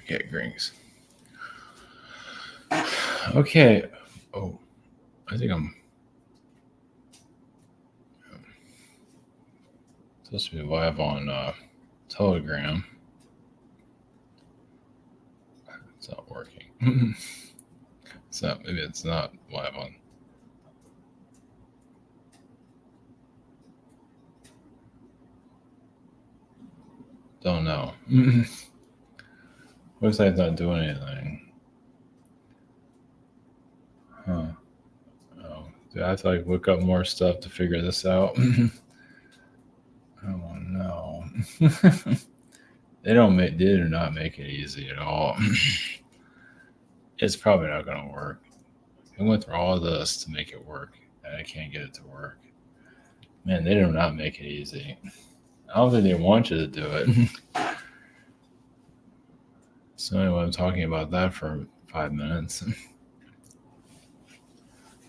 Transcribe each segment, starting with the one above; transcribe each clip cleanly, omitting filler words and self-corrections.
Okay, greetings. Okay. Oh, I think I'm supposed to be live on Telegram. It's not working. So maybe it's not live on. Don't know. Looks like it's not doing anything. Huh. Oh, do I have to like look up more stuff to figure this out? Oh no. They do not make it easy at all. It's probably not gonna work. I went through all this to make it work, and I can't get it to work. Man, they do not make it easy. I don't think they want you to do it. So anyway, I'm talking about that for 5 minutes.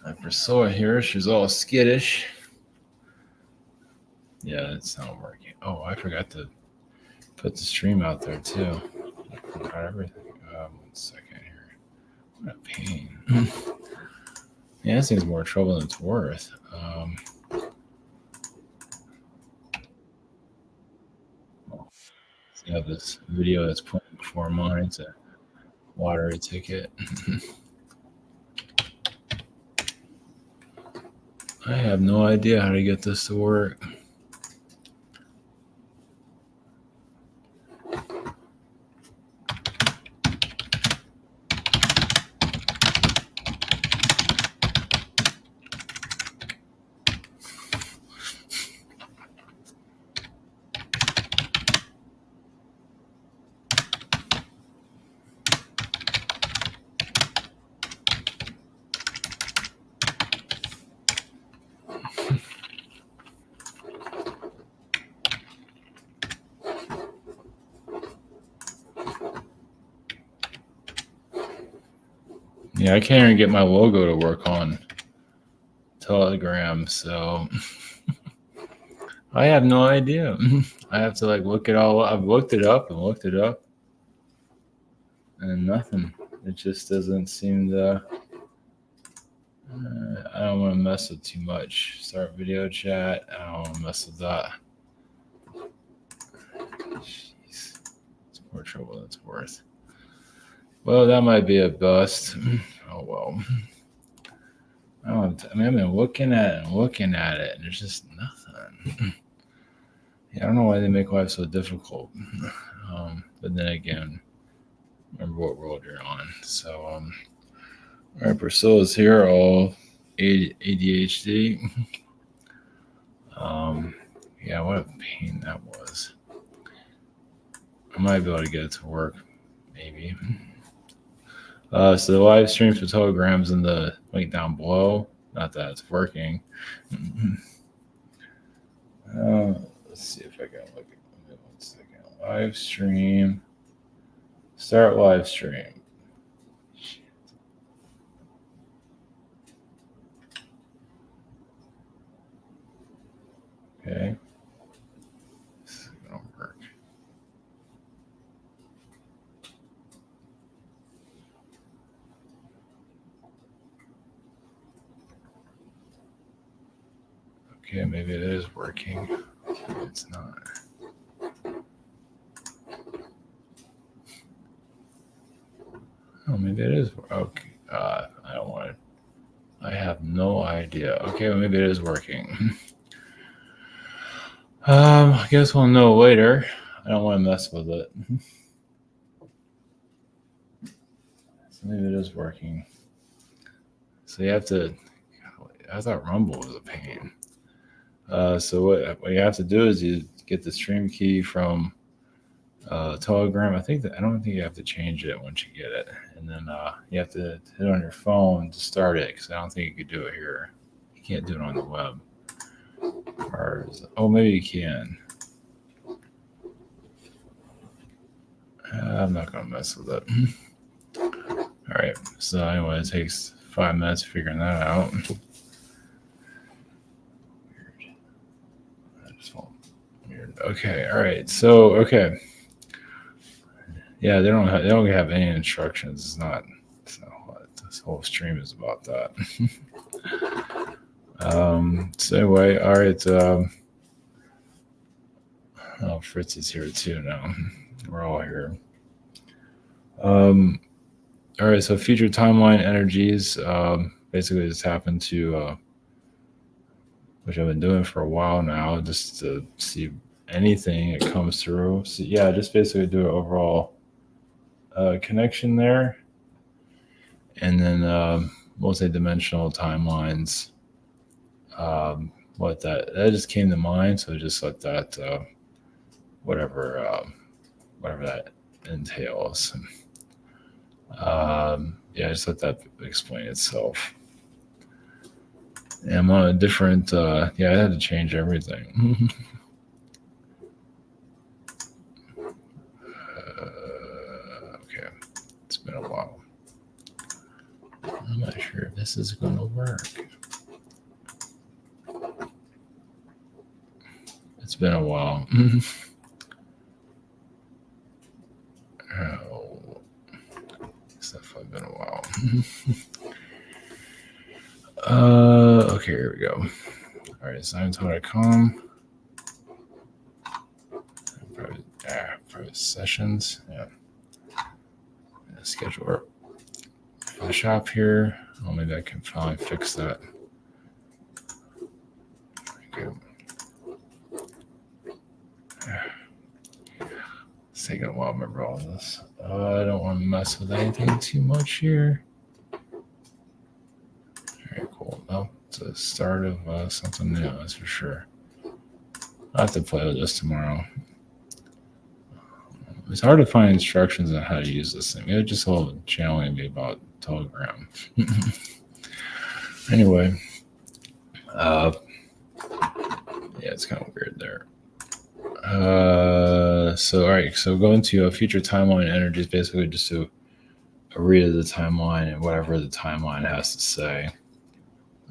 My Priscilla here, she's all skittish. Yeah, it's not working. Oh, I forgot to put the stream out there too. I forgot everything. 1 second here. What a pain. Yeah, this thing's more trouble than it's worth. So you have this video that's playing before mine. It's a lottery ticket. I have no idea how to get this to work. Yeah, I can't even get my logo to work on Telegram, so I have no idea. I have to like look it all up. I've looked it up and looked it up, and nothing. It just doesn't seem to. I don't want to mess with too much. Start video chat. I don't want to mess with that. Jeez, it's more trouble than it's worth. Well, that might be a bust. Oh well. I've been looking at it and looking at it, and there's just nothing. Yeah, I don't know why they make life so difficult. But then again, remember what world you're on. So, all right, Priscilla's here, all ADHD. Yeah, what a pain that was. I might be able to get it to work, maybe. So the live stream for Telegram's in the link down below. Not that it's working. Let's see if I can look at it. 1 second. Live stream. Start live stream. Shit. Okay. This is gonna work. Okay, maybe it is working. It's not. Oh, maybe it is. Okay. I don't want it. I have no idea. Okay, well, maybe it is working. I guess we'll know later. I don't want to mess with it. So maybe it is working. So you have to. I thought Rumble was a pain. So what you have to do is you get the stream key from Telegram. I don't think you have to change it once you get it, and then you have to hit on your phone to start it because I don't think you could do it here. You can't do it on the web. Maybe you can. I'm not gonna mess with it. All right. So anyway, it takes 5 minutes figuring that out. Weird. Okay. All right. So okay. Yeah, they don't have any instructions. It's not what this whole stream is about that. So anyway, all right. Oh, Fritz is here too now. We're all here. Um, all right. So future timeline energies. Basically, this happened to which I've been doing for a while now, just to see anything that comes through. So yeah, just basically do an overall connection there, and then multi-dimensional timelines. What that just came to mind, so just let that whatever whatever that entails. Yeah, just let that explain itself. And I'm on a different. Yeah, I had to change everything. Okay, it's been a while. I'm not sure if this is going to work. It's been a while. Oh, it's definitely been a while. Okay, here we go. All right, science.com. Private sessions. Yeah. Schedule the shop here. Oh, maybe I can finally fix that. Okay. It's taking a while to remember all this. I don't want to mess with anything too much here. All right, cool. No, it's the start of something new, that's for sure. I'll have to play with this tomorrow. It's hard to find instructions on how to use this thing. It just all channeling me about Telegram. Anyway, yeah, it's kind of weird there. So all right, so going to a future timeline energy is basically just to read of the timeline and whatever the timeline has to say.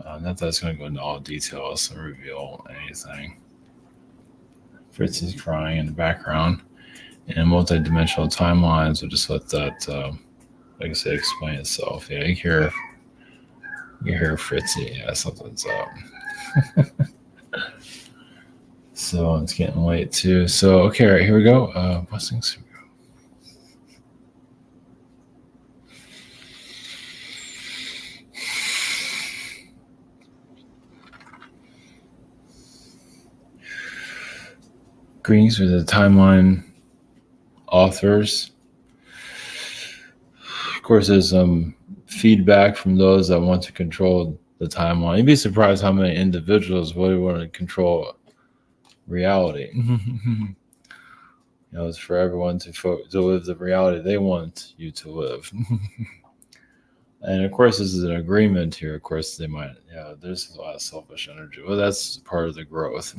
Not that it's going to go into all details and reveal anything. Fritz is crying in the background. And multi-dimensional timelines will just let that, like I said, explain itself. Yeah, you hear Fritzy. Yeah, something's up. So it's getting late too. So okay, all right, here we go. Blessings. Here we go. Greetings with the timeline authors. Of course, there's some feedback from those that want to control the timeline. You'd be surprised how many individuals really want to control reality. It's for everyone to live the reality they want you to live. And of course, this is an agreement here. Of course, they might, there's a lot of selfish energy. Well, that's part of the growth.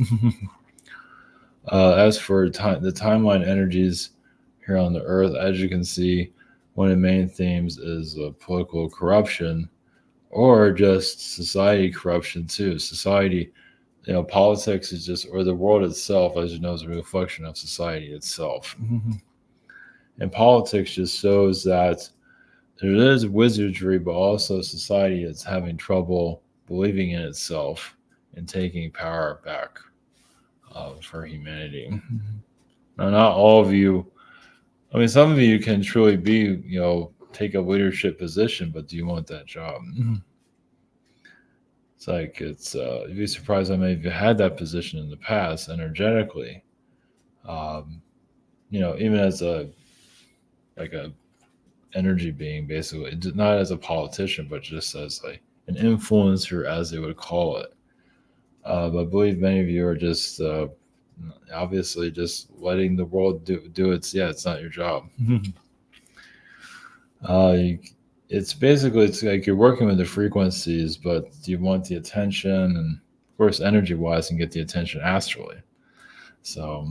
As for the timeline energies here on the earth, as you can see, one of the main themes is political corruption or just society corruption too. Society, politics is just, or the world itself, as you know, is a reflection of society itself. And politics just shows that there is wizardry, but also society is having trouble believing in itself and taking power back for humanity. Now, not all of you, I mean, some of you can truly be, take a leadership position, but do you want that job? It's like, you'd be surprised how many of you had that position in the past energetically. Even as a energy being, basically, not as a politician, but just as like an influencer, as they would call it. But I believe many of you are just obviously just letting the world do its. Yeah, it's not your job. It's like you're working with the frequencies, but you want the attention, and of course, energy-wise, and get the attention astrally. So,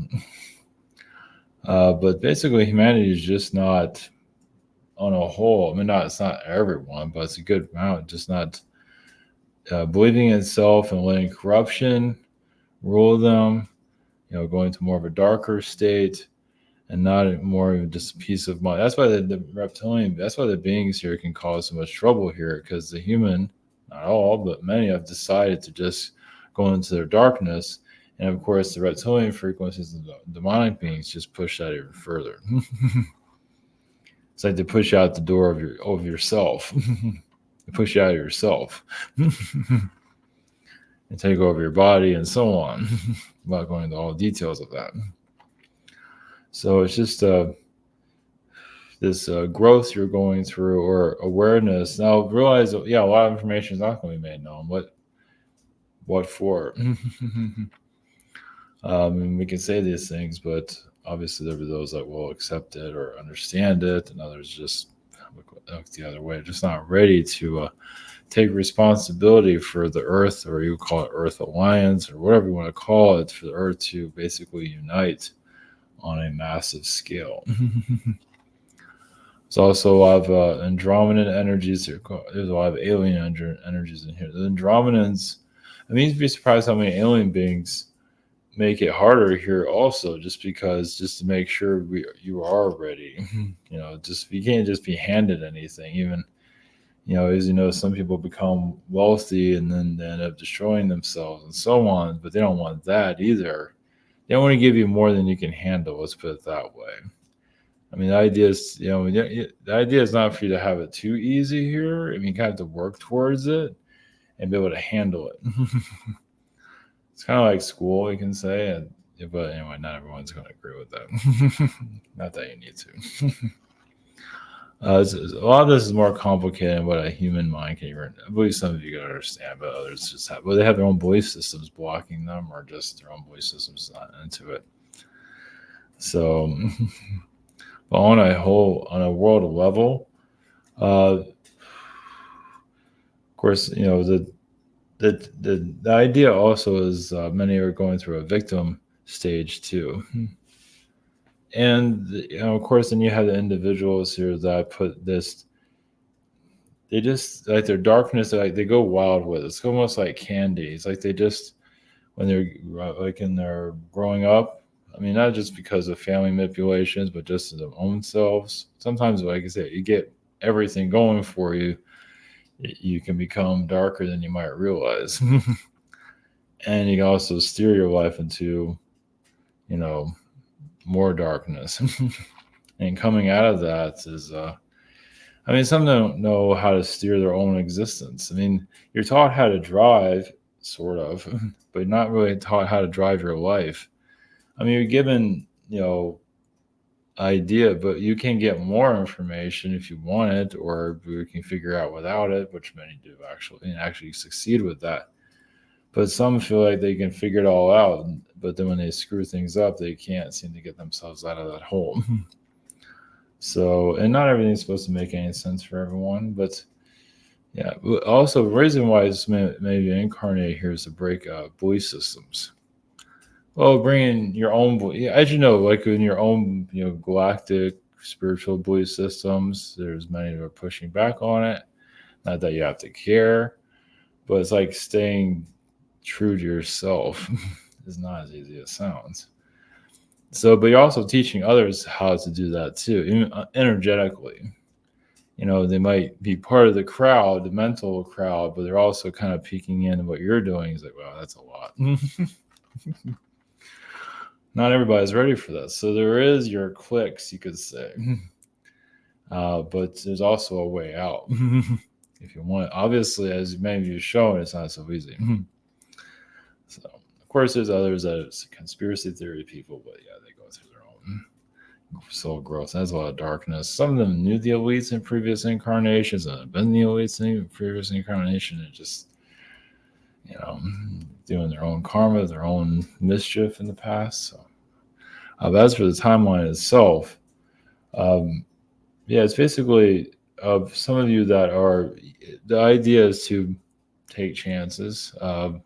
but basically, humanity is just not, on a whole. I mean, it's not everyone, but it's a good amount. Just not believing in itself and letting corruption rule them. Going to more of a darker state, and not more of just a piece of mind. That's why the reptilian, that's why the beings here can cause so much trouble here, because the human, not all, but many have decided to just go into their darkness. And of course, the reptilian frequencies and the demonic beings just push that even further. It's like they push you out the door of yourself. They push you out of yourself. And take over your body and so on. Without going into all the details of that. So it's just this growth you're going through, or awareness. Now realize, yeah, a lot of information is not going to be made known. What for? And we can say these things, but obviously there'll be those that will accept it or understand it, and others just look the other way, just not ready to take responsibility for the Earth, or you call it Earth Alliance, or whatever you want to call it, for the Earth to basically unite on a massive scale. There's also a lot of Andromedan energies here. There's a lot of alien energies in here. The Andromedans, I mean, you'd be surprised how many alien beings make it harder here also, just to make sure you are ready. Just you can't just be handed anything. Even, as you know, some people become wealthy and then they end up destroying themselves and so on, but they don't want that either. They don't want to give you more than you can handle. Let's put it that way. I mean, the idea is not for you to have it too easy here. I mean, you kind of have to work towards it and be able to handle it. It's kind of like school, you can say. But anyway, not everyone's going to agree with that. Not that you need to. A lot of this is more complicated than what a human mind can even. I believe some of you can understand, but others just have. Well, they have their own belief systems blocking them, or just their own belief systems not into it. So, but on a world level, of course, the idea also is many are going through a victim stage too. And of course, then you have the individuals here that put this. They just like their darkness. Like they go wild with it. It's almost like candy. It's like they just, when they're like in their growing up. I mean, not just because of family manipulations, but just their own selves. Sometimes, like I said, you get everything going for you. You can become darker than you might realize, and you can also steer your life into, more darkness. And coming out of that is, I mean, some don't know how to steer their own existence. I mean, you're taught how to drive, sort of, but not really taught how to drive your life. I mean, you're given, idea, but you can get more information if you want it, or you can figure out without it, which many do actually, and actually succeed with that. But some feel like they can figure it all out, but then when they screw things up, they can't seem to get themselves out of that hole. So, and not everything's supposed to make any sense for everyone, but yeah. Also, the reason why it's maybe incarnate here is to break belief systems. Well, bringing your own, as you know, like in your own, galactic spiritual belief systems, there's many who are pushing back on it. Not that you have to care, but it's like staying true to yourself is not as easy as it sounds. So, but you're also teaching others how to do that too, even energetically. They might be part of the crowd, the mental crowd, but they're also kind of peeking in what you're doing. Is like, wow, that's a lot. Not everybody's ready for that. So there is your clicks, you could say. But there's also a way out. If you want, obviously, as many of you shown, it's not so easy. So, of course, there's others that it's conspiracy theory people, but yeah, they go through their own soul growth. That's a lot of darkness. Some of them knew the elites in previous incarnations and have been the elites in previous incarnation, and just, doing their own karma, their own mischief in the past. So, as for the timeline itself, it's basically of some of you that are. The idea is to take chances. Of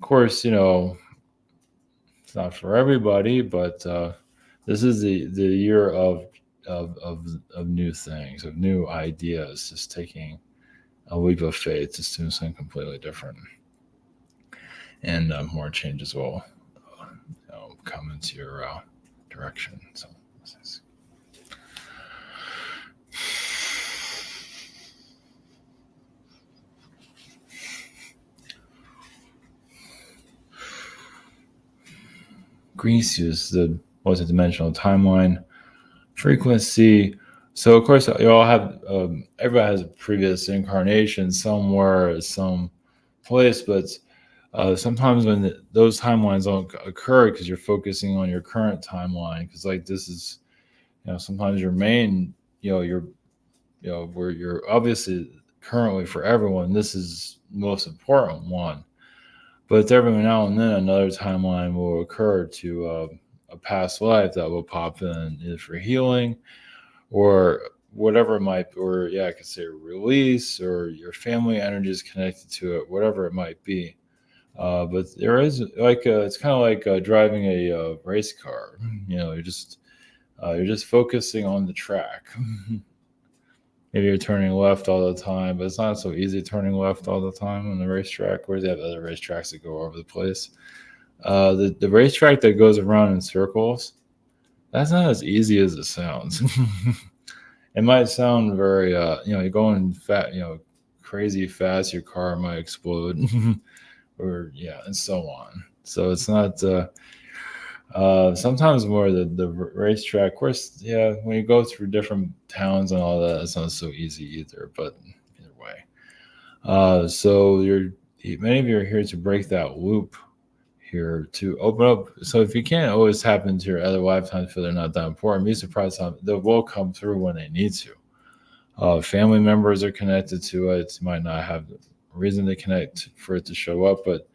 course, it's not for everybody, but this is the year of new things, of new ideas. Just taking a leap of faith, just doing something completely different, and more changes will come into your direction. So this is Greece is the multidimensional timeline frequency. So of course you all have everybody has a previous incarnation somewhere, some place, but sometimes when those timelines don't occur because you're focusing on your current timeline, because like this is, sometimes your main, where you're obviously currently for everyone, this is the most important one. But every now and then, another timeline will occur to a past life that will pop in either for healing or whatever it might, or yeah, I could say release, or your family energy is connected to it, whatever it might be. But there is like it's kind of like driving a race car. You're just focusing on the track. Maybe you're turning left all the time, but it's not so easy turning left all the time on the racetrack. Whereas they have other racetracks that go all over the place. The racetrack that goes around in circles, that's not as easy as it sounds. It might sound very, you're going fat, crazy fast. Your car might explode, or yeah, and so on. So it's not. Sometimes more the racetrack. Of course, yeah, when you go through different towns and all that, it's not so easy either. But either way, so many of you are here to break that loop, here to open up. So if you can't always tap into your other lifetimes, feel they're not that important, be surprised how they will come through when they need to. Family members are connected to it. You might not have the reason to connect for it to show up, but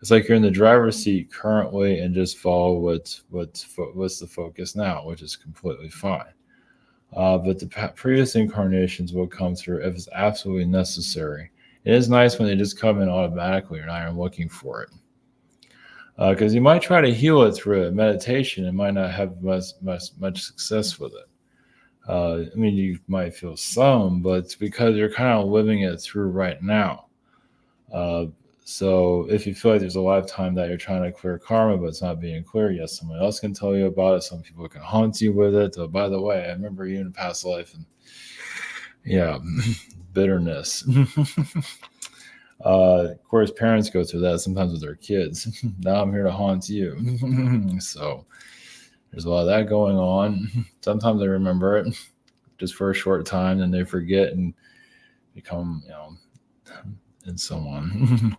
it's like you're in the driver's seat currently and just follow what's the focus now, which is completely fine. But the previous incarnations will come through if it's absolutely necessary. It is nice when they just come in automatically. You're not even looking for it. Because you might try to heal it through meditation and might not have much success with it. I mean, you might feel some, but it's because you're kind of living it through right now. So if you feel like there's a lifetime that you're trying to clear karma, but it's not being clear, yes, someone else can tell you about it. Some people can haunt you with it. Oh, by the way, I remember you in a past life, and yeah, bitterness. Of course, parents go through that sometimes with their kids. Now I'm here to haunt you. So there's a lot of that going on. Sometimes they remember it just for a short time, then they forget and become, and so on.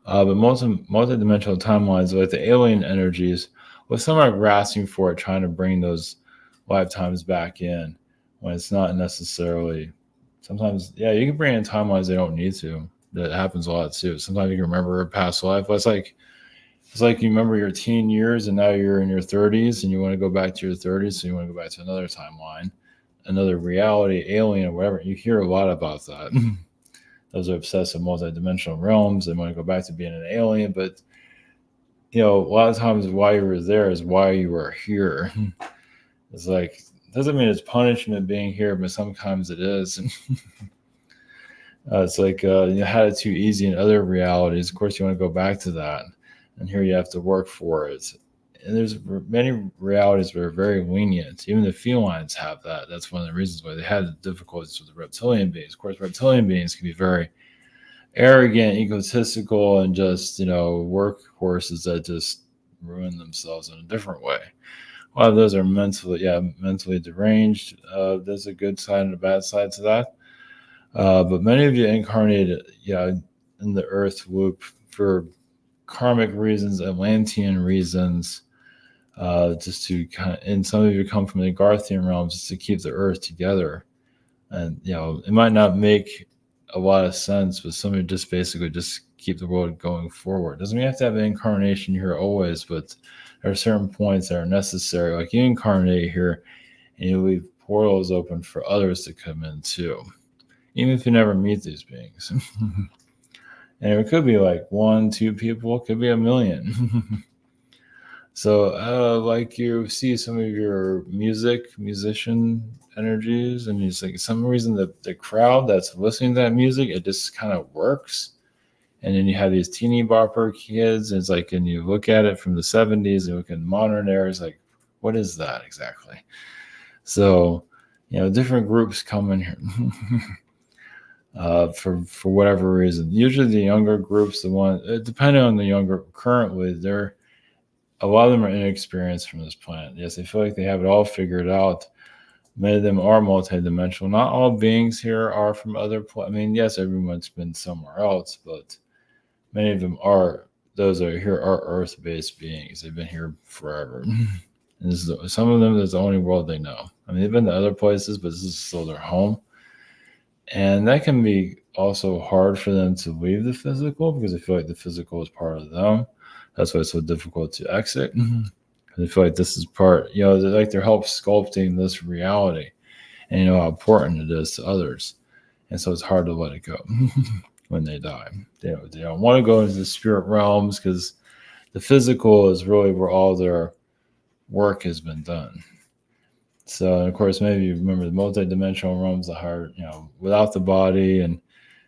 But multi-dimensional timelines, like the alien energies, well, some are grasping for it, trying to bring those lifetimes back in when it's not necessarily. Sometimes, yeah, you can bring in timelines they don't need to. That happens a lot too. Sometimes you can remember a past life. But it's like you remember your teen years and now you're in your 30s and you want to go back to your 30s, so you want to go back to another timeline, another reality, alien, or whatever. You hear a lot about that. Those are obsessed with multidimensional realms. They want to go back to being an alien, but a lot of times why you were there is why you were here. It's like, doesn't mean it's punishment being here, but sometimes it is. It's like you had it too easy in other realities. Of course, you want to go back to that, and here you have to work for it. And there's many realities that are very lenient. Even the felines have that. That's one of the reasons why they had the difficulties with the reptilian beings. Of course, reptilian beings can be very arrogant, egotistical, and just workhorses that just ruin themselves in a different way. A lot of those are mentally deranged. There's a good side and a bad side to that. But many of you incarnated, in the Earth loop for karmic reasons, Atlantean reasons, just to and some of you come from the Garthian realms just to keep the Earth together. And it might not make a lot of sense, but some of you just basically just keep the world going forward. Doesn't mean you have to have an incarnation here always, but there are certain points that are necessary. Like you incarnate here, and you leave portals open for others to come in too, even if you never meet these beings. And it could be like 1-2 people, it could be 1 million. So like you see some of your musician energies, and it's like some reason the crowd that's listening to that music, it just kind of works. And then you have these teeny bopper kids, and it's like, and you look at it from the 70s and look at modern era, it's like, What is that exactly? So, different groups come in here for whatever reason. Usually, the younger groups, depending on the younger currently, a lot of them are inexperienced from this planet. Yes, they feel like they have it all figured out. Many of them are multidimensional. Not all beings here are from other planets. I mean, yes, everyone's been somewhere else, but many of them are. Those that are here are Earth-based beings. They've been here forever. And some of them, is the only world they know. I mean, they've been to other places, but this is still their home. And that can be also hard for them to leave the physical because they feel like the physical is part of them. That's why it's so difficult to exit. They feel like this is part, they're help sculpting this reality, and you know how important it is to others. And so it's hard to let it go when they die. They don't want to go into the spirit realms because the physical is really where all their work has been done. So, and of course, maybe you remember the multidimensional realms, the hard, without the body, and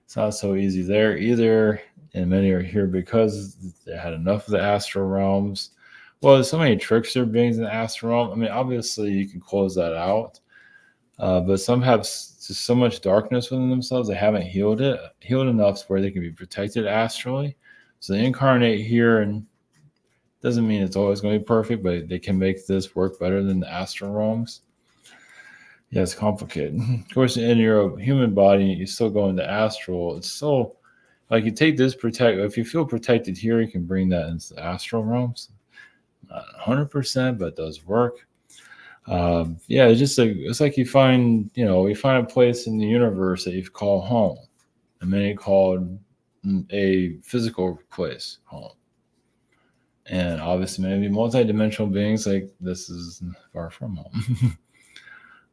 it's not so easy there either. And many are here because they had enough of the astral realms. Well, there's so many trickster beings in the astral realm. I mean, obviously, you can close that out, but some have just so much darkness within themselves, they haven't healed enough to where they can be protected astrally. So they incarnate here, and doesn't mean it's always going to be perfect, but they can make this work better than the astral realms. Yeah, it's complicated. Of course, in your human body, you still go into astral. It's still like you take this if you feel protected here, you can bring that into the astral realms. Not 100%, but it does work. Yeah, it's like you find a place in the universe that you call home, and then you call a physical place home. And obviously, maybe multidimensional beings like this is far from home.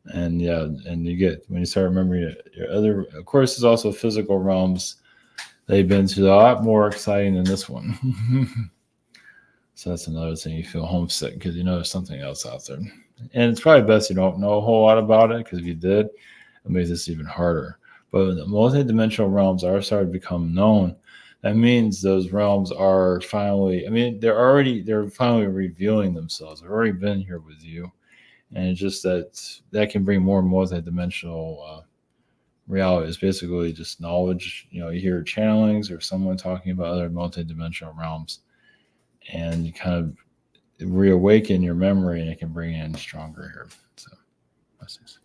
And yeah, and when you start remembering your other, of course, there's also physical realms they've been to, a lot more exciting than this one. So that's another thing, you feel homesick because you know there's something else out there. And it's probably best you don't know a whole lot about it, because if you did, it makes this even harder. But the multidimensional realms are starting to become known. That means those realms are finally, they're finally revealing themselves. They've already been here with you. And it's just that can bring more multidimensional reality. It's basically just knowledge. You hear channelings or someone talking about other multidimensional realms, and you kind of reawaken your memory, and it can bring in stronger here. So, blessings.